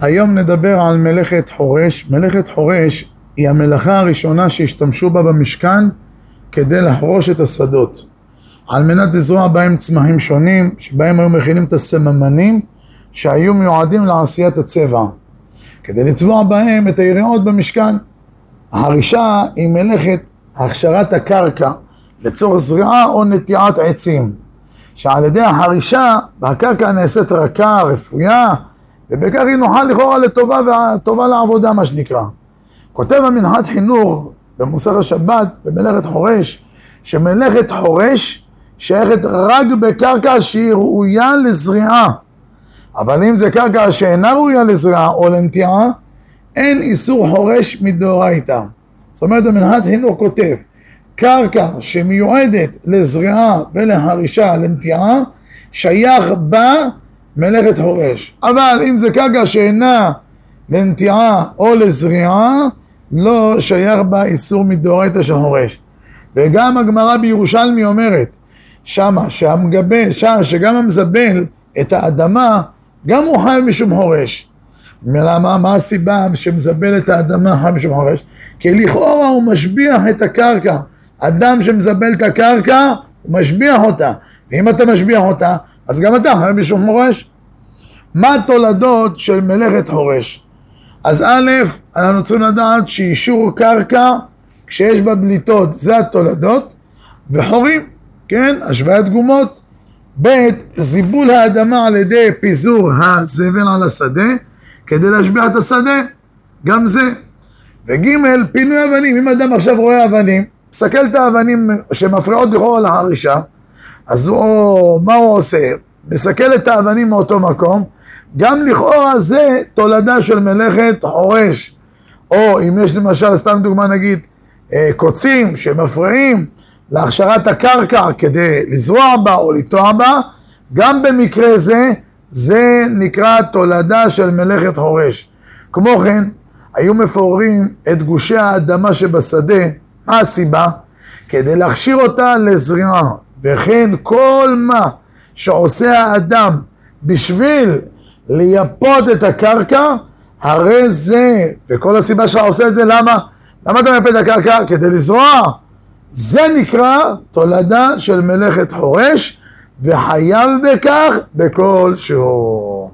היום נדבר על מלאכת חורש. מלאכת חורש היא המלאכה הראשונה שהשתמשו בה במשכן כדי לחרוש את השדות, על מנת לזרוע בהם צמחים שונים, שבהם היו מכינים את הסממנים שהיו מיועדים לעשיית הצבע, כדי לצבוע בהם את היריעות במשכן. החרישה היא מלאכת הכשרת הקרקע לצורך זריעה או נטיעת עצים, שעל ידי החרישה הקרקע נעשית רכה, רפויה, ובכך היא נוחה לכאורה לטובה לעבודה, מה שנקרא. כותב המנחת חינוך במוסר השבת במלאכת חורש, שמלאכת חורש שייכת רק בקרקע שהיא ראויה לזריעה, אבל אם זה קרקע שאינה ראויה לזריעה או לנטיעה, אין איסור חורש מדאורייתא. זאת אומרת, המנחת חינוך כותב, קרקע שמיועדת לזריעה ולחרישה, לנטיעה, שייך בה מלאכת חורש. אבל אם זה קרקע שאינה לנטיעה או לזריעה, לא שייך בה איסור מדאורייתא של חורש. וגם הגמרא בירושלמי אומרת שגם המזבל את האדמה, גם הוא חייב משום חורש. למה? מה הסיבה שמזבל את האדמה חייב משום חורש? כי לכאורה הוא משביח את הקרקע. אדם שמזבל את הקרקע, הוא משביח אותה. ואם אתה משביח אותה, אז גם אתה חייב משום חורש. מה התולדות של מלאכת חורש? אז א', אנחנו צריכים לדעת שאישור קרקע כשיש בה בליטות, זה התולדות, וחורים, כן, השוויית גומות. ב', זיבול האדמה על ידי פיזור הזבל על השדה, כדי להשביח את השדה, גם זה. וג', פינוי אבנים. אם אדם עכשיו רואה אבנים, מסתכל את האבנים שמפריעות לכאורה לחרישה, אז מה הוא עושה? מסתכל את האבנים מאותו מקום, גם לכאורה זה תולדה של מלאכת חורש. או אם יש למשל, סתם דוגמה נגיד, קוצים שמפריעים להכשרת הקרקע כדי לזרוע בה או לטוע בה, גם במקרה זה נקרא תולדה של מלאכת חורש. כמו כן, היו מפוררים את גושי האדמה שבשדה. מה הסיבה? כדי להכשיר אותה לזריעה. וכן כל מה שעושה האדם בשביל לייפות את הקרקע, הרי זה, וכל הסיבה שעושה את זה, למה אתה מייפה את הקרקע? כדי לזרוע. זה נקרא תולדה של מלאכת חורש, וחייב בכך בכל שהוא.